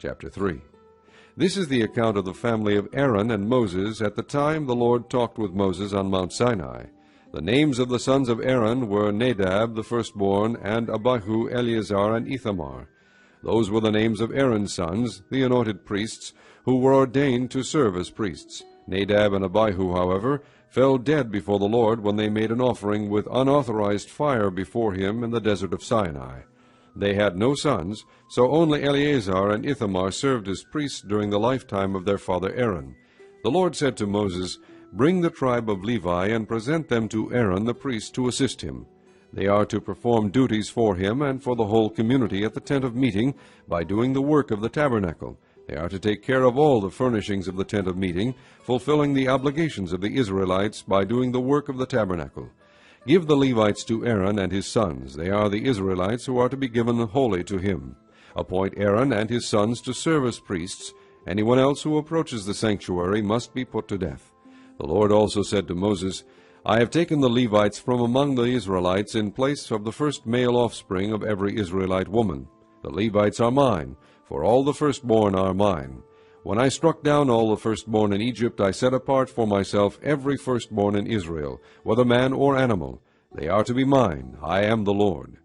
Chapter 3. This is the account of the family of Aaron and Moses at the time the Lord talked with Moses on Mount Sinai. The names of the sons of Aaron were Nadab the firstborn, and Abihu, Eleazar, and Ithamar. Those were the names of Aaron's sons, the anointed priests, who were ordained to serve as priests. Nadab and Abihu, however, fell dead before the Lord when they made an offering with unauthorized fire before him in the desert of Sinai. They had no sons, so only Eleazar and Ithamar served as priests during the lifetime of their father Aaron. The Lord said to Moses, "Bring the tribe of Levi and present them to Aaron the priest to assist him. They are to perform duties for him and for the whole community at the tent of meeting by doing the work of the tabernacle. They are to take care of all the furnishings of the tent of meeting, fulfilling the obligations of the Israelites by doing the work of the tabernacle. Give the Levites to Aaron and his sons. They are the Israelites who are to be given wholly to him. Appoint Aaron and his sons to serve as priests. Anyone else who approaches the sanctuary must be put to death." The Lord also said to Moses, "I have taken the Levites from among the Israelites in place of the first male offspring of every Israelite woman. The Levites are mine, for all the firstborn are mine. When I struck down all the firstborn in Egypt, I set apart for myself every firstborn in Israel, whether man or animal. They are to be mine. I am the Lord."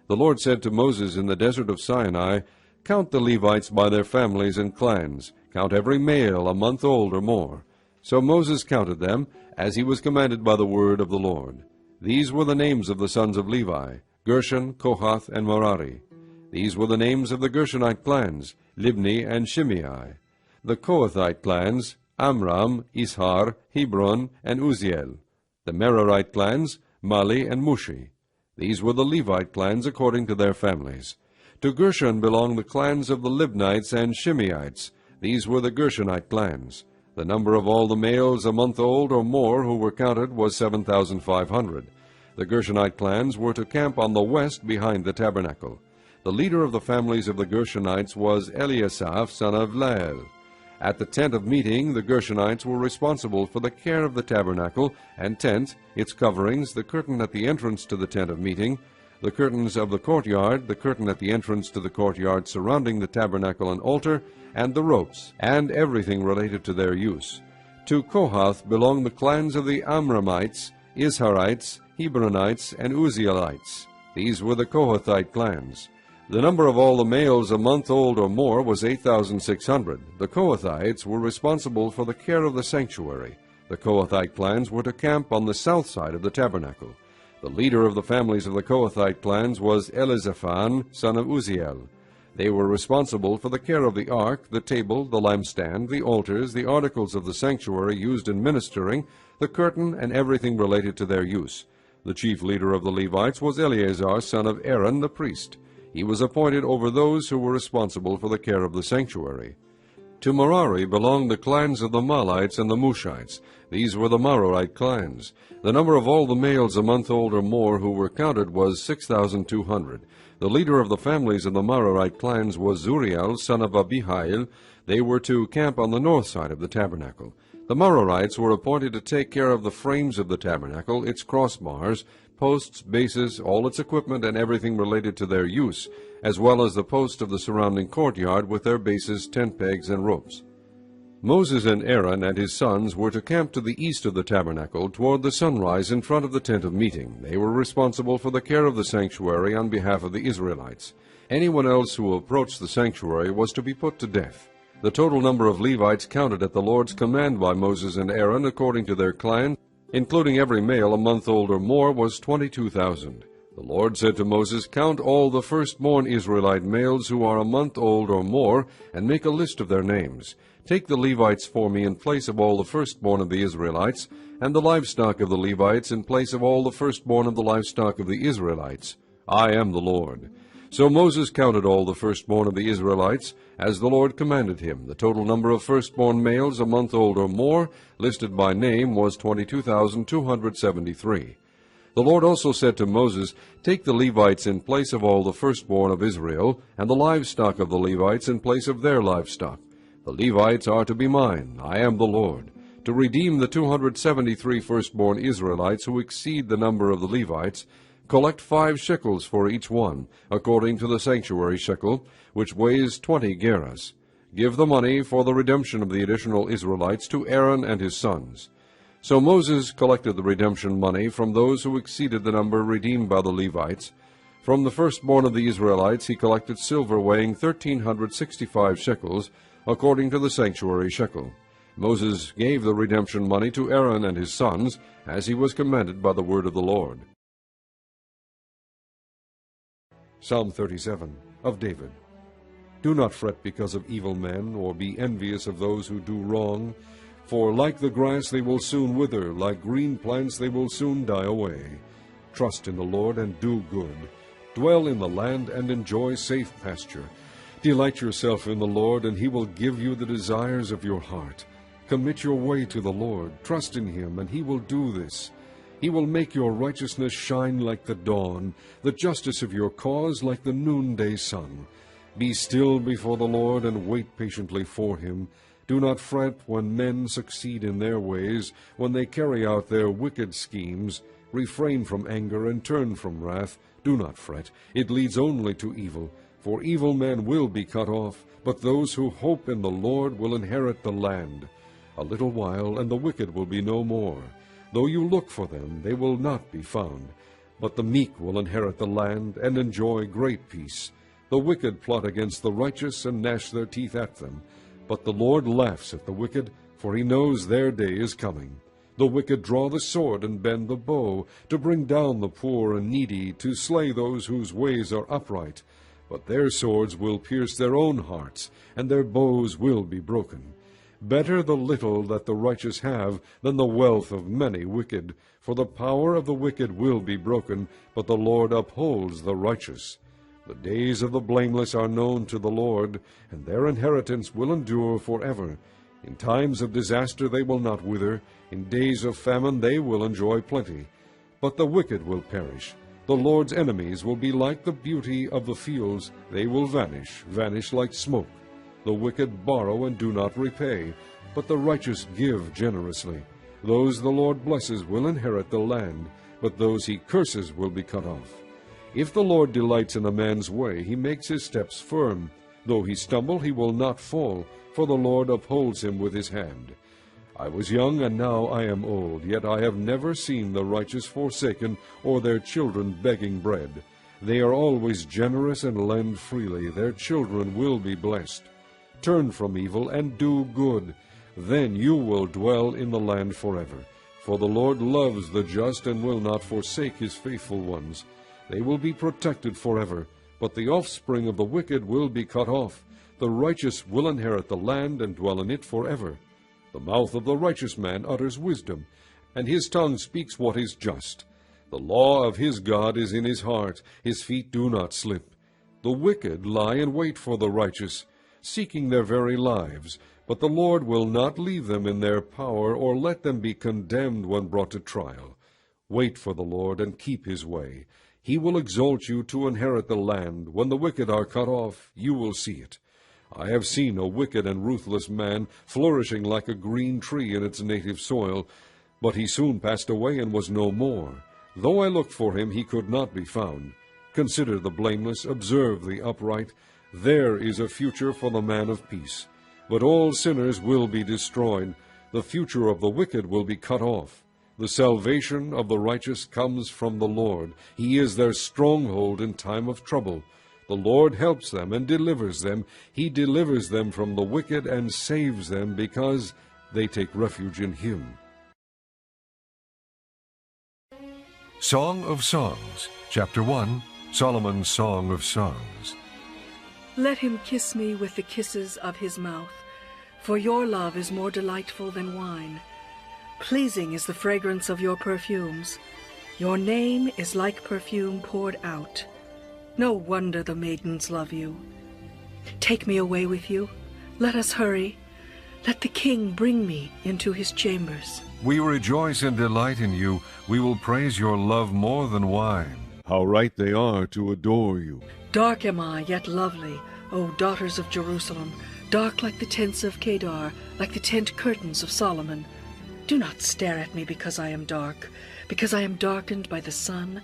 The Lord said to Moses in the desert of Sinai, "Count the Levites by their families and clans. Count every male a month old or more." So Moses counted them, as he was commanded by the word of the Lord. These were the names of the sons of Levi: Gershon, Kohath, and Merari. These were the names of the Gershonite clans: Libni and Shimei. The Kohathite clans: Amram, Ishar, Hebron, and Uzziel. The Merarite clans: Mali and Mushi. These were the Levite clans according to their families. To Gershon belonged the clans of the Libnites and Shimeites. These were the Gershonite clans. The number of all the males a month old or more who were counted was 7,500. The Gershonite clans were to camp on the west behind the tabernacle. The leader of the families of the Gershonites was Eliasaph, son of Lael. At the tent of meeting, the Gershonites were responsible for the care of the tabernacle and tent, its coverings, the curtain at the entrance to the tent of meeting, the curtains of the courtyard, the curtain at the entrance to the courtyard surrounding the tabernacle and altar, and the ropes, and everything related to their use. To Kohath belonged the clans of the Amramites, Isharites, Hebronites, and Uzzielites. These were the Kohathite clans. The number of all the males a month old or more was 8,600. The Kohathites were responsible for the care of the sanctuary. The Kohathite clans were to camp on the south side of the tabernacle. The leader of the families of the Kohathite clans was Elizaphan, son of Uzziel. They were responsible for the care of the ark, the table, the lampstand, the altars, the articles of the sanctuary used in ministering, the curtain, and everything related to their use. The chief leader of the Levites was Eleazar, son of Aaron, the priest. He was appointed over those who were responsible for the care of the sanctuary. To Merari belonged the clans of the Malites and the Mushites. These were the Merarite clans. The number of all the males a month old or more who were counted was 6,200. The leader of the families of the Merarite clans was Zuriel, son of Abihail. They were to camp on the north side of the tabernacle. The Merarites were appointed to take care of the frames of the tabernacle, its crossbars, posts, bases, all its equipment, and everything related to their use, as well as the posts of the surrounding courtyard with their bases, tent pegs, and ropes. Moses and Aaron and his sons were to camp to the east of the tabernacle toward the sunrise in front of the tent of meeting. They were responsible for the care of the sanctuary on behalf of the Israelites. Anyone else who approached the sanctuary was to be put to death. The total number of Levites counted at the Lord's command by Moses and Aaron according to their clans, including every male a month old or more, was 22,000. The Lord said to Moses, "Count all the firstborn Israelite males who are a month old or more, and make a list of their names. Take the Levites for me in place of all the firstborn of the Israelites, and the livestock of the Levites in place of all the firstborn of the livestock of the Israelites. I am the Lord." So Moses counted all the firstborn of the Israelites, as the Lord commanded him. The total number of firstborn males a month old or more, listed by name, was 22,273. The Lord also said to Moses, "Take the Levites in place of all the firstborn of Israel, and the livestock of the Levites in place of their livestock. The Levites are to be mine. I am the Lord. To redeem the 273 firstborn Israelites who exceed the number of the Levites, collect 5 shekels for each one, according to the sanctuary shekel, which weighs 20 gerahs. Give the money for the redemption of the additional Israelites to Aaron and his sons. So Moses collected the redemption money from those who exceeded the number redeemed by the Levites. From the firstborn of the Israelites he collected silver weighing 1,365 shekels, according to the sanctuary shekel. Moses gave the redemption money to Aaron and his sons, as he was commanded by the word of the Lord. Psalm 37 of David. Do not fret because of evil men, or be envious of those who do wrong. For like the grass they will soon wither, like green plants they will soon die away. Trust in the Lord and do good. Dwell in the land and enjoy safe pasture. Delight yourself in the Lord, and he will give you the desires of your heart. Commit your way to the Lord. Trust in him, and he will do this. He will make your righteousness shine like the dawn, the justice of your cause like the noonday sun. Be still before the Lord, and wait patiently for him. Do not fret when men succeed in their ways, when they carry out their wicked schemes. Refrain from anger and turn from wrath. Do not fret. It leads only to evil. For evil men will be cut off, but those who hope in the Lord will inherit the land. A little while, and the wicked will be no more. Though you look for them, they will not be found. But the meek will inherit the land and enjoy great peace. The wicked plot against the righteous and gnash their teeth at them. But the Lord laughs at the wicked, for he knows their day is coming. The wicked draw the sword and bend the bow, to bring down the poor and needy, to slay those whose ways are upright. But their swords will pierce their own hearts, and their bows will be broken. Better the little that the righteous have than the wealth of many wicked. For the power of the wicked will be broken, but the Lord upholds the righteous. The days of the blameless are known to the Lord, and their inheritance will endure forever. In times of disaster they will not wither. In days of famine they will enjoy plenty. But the wicked will perish. The Lord's enemies will be like the beauty of the fields. They will vanish, vanish like smoke. The wicked borrow and do not repay, but the righteous give generously. Those the Lord blesses will inherit the land, but those he curses will be cut off. If the Lord delights in a man's way, he makes his steps firm. Though he stumble, he will not fall, for the Lord upholds him with his hand. I was young, and now I am old, yet I have never seen the righteous forsaken, or their children begging bread. They are always generous and lend freely. Their children will be blessed. Turn from evil and do good. Then you will dwell in the land forever. For the Lord loves the just and will not forsake his faithful ones. They will be protected forever, but the offspring of the wicked will be cut off. The righteous will inherit the land and dwell in it forever. The mouth of the righteous man utters wisdom, and his tongue speaks what is just. The law of his God is in his heart. His feet do not slip. The wicked lie in wait for the righteous, seeking their very lives. But the Lord will not leave them in their power, or let them be condemned when brought to trial. Wait for the Lord and keep his way. He will exalt you to inherit the land. When the wicked are cut off, you will see it. I have seen a wicked and ruthless man flourishing like a green tree in its native soil, but he soon passed away and was no more. Though I looked for him, he could not be found. Consider the blameless, observe the upright. There is a future for the man of peace. But all sinners will be destroyed. The future of the wicked will be cut off. The salvation of the righteous comes from the Lord. He is their stronghold in time of trouble. The Lord helps them and delivers them. He delivers them from the wicked and saves them because they take refuge in him. Song of Songs, Chapter 1, Solomon's Song of Songs. Let him kiss me with the kisses of his mouth, for your love is more delightful than wine. Pleasing is the fragrance of your perfumes. Your name is like perfume poured out. No wonder the maidens love you. Take me away with you. Let us hurry. Let the king bring me into his chambers. We rejoice and delight in you. We will praise your love more than wine. How right they are to adore you. Dark am I, yet lovely, O daughters of Jerusalem, dark like the tents of Kedar, like the tent curtains of Solomon. Do not stare at me because I am dark, because I am darkened by the sun.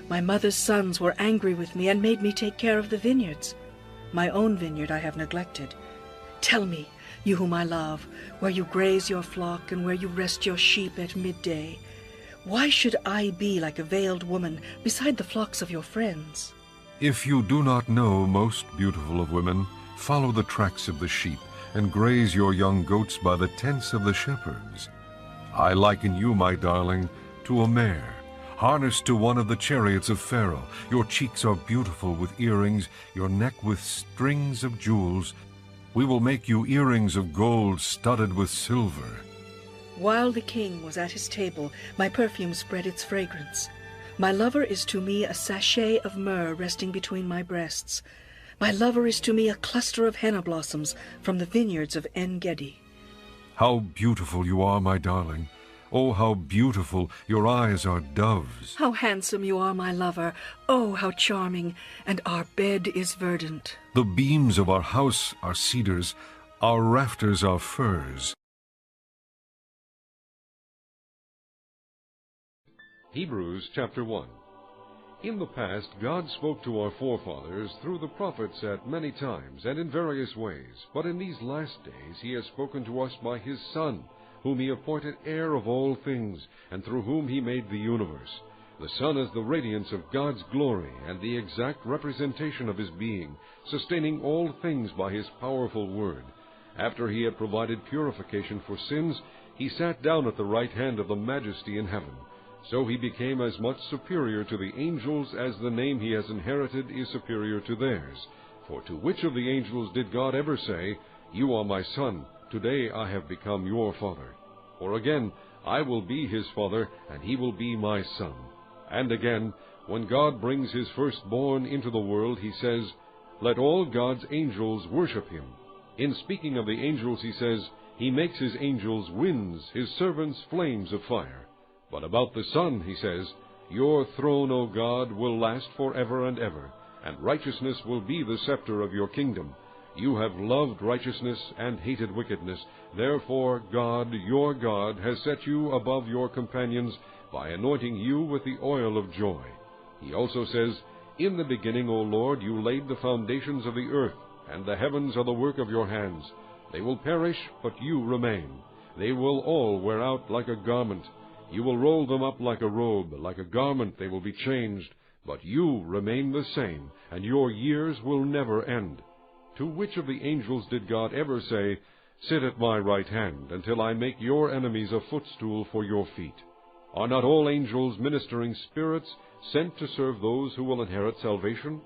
My mother's sons were angry with me and made me take care of the vineyards. My own vineyard I have neglected. Tell me, you whom I love, where you graze your flock and where you rest your sheep at midday. Why should I be like a veiled woman beside the flocks of your friends? If you do not know, most beautiful of women, follow the tracks of the sheep, and graze your young goats by the tents of the shepherds. I liken you, my darling, to a mare, harnessed to one of the chariots of Pharaoh. Your cheeks are beautiful with earrings, your neck with strings of jewels. We will make you earrings of gold studded with silver. While the king was at his table, my perfume spread its fragrance. My lover is to me a sachet of myrrh resting between my breasts. My lover is to me a cluster of henna blossoms from the vineyards of En-Gedi. How beautiful you are, my darling. Oh, how beautiful. Your eyes are doves. How handsome you are, my lover. Oh, how charming. And our bed is verdant. The beams of our house are cedars. Our rafters are firs. Hebrews chapter 1. In the past, God spoke to our forefathers through the prophets at many times and in various ways. But in these last days he has spoken to us by his Son, whom he appointed heir of all things, and through whom he made the universe. The Son is the radiance of God's glory and the exact representation of his being, sustaining all things by his powerful word. After he had provided purification for sins, he sat down at the right hand of the Majesty in heaven. So he became as much superior to the angels as the name he has inherited is superior to theirs. For to which of the angels did God ever say, "You are my Son, today I have become your Father"? Or again, "I will be his Father, and he will be my Son"? And again, when God brings his firstborn into the world, he says, "Let all God's angels worship him." In speaking of the angels, he says, "He makes his angels winds, his servants flames of fire." But about the Son, he says, "Your throne, O God, will last forever and ever, and righteousness will be the scepter of your kingdom. You have loved righteousness and hated wickedness. Therefore God, your God, has set you above your companions by anointing you with the oil of joy." He also says, "In the beginning, O Lord, you laid the foundations of the earth, and the heavens are the work of your hands. They will perish, but you remain. They will all wear out like a garment. You will roll them up like a robe, like a garment they will be changed. But you remain the same, and your years will never end." To which of the angels did God ever say, "Sit at my right hand, until I make your enemies a footstool for your feet"? Are not all angels ministering spirits, sent to serve those who will inherit salvation?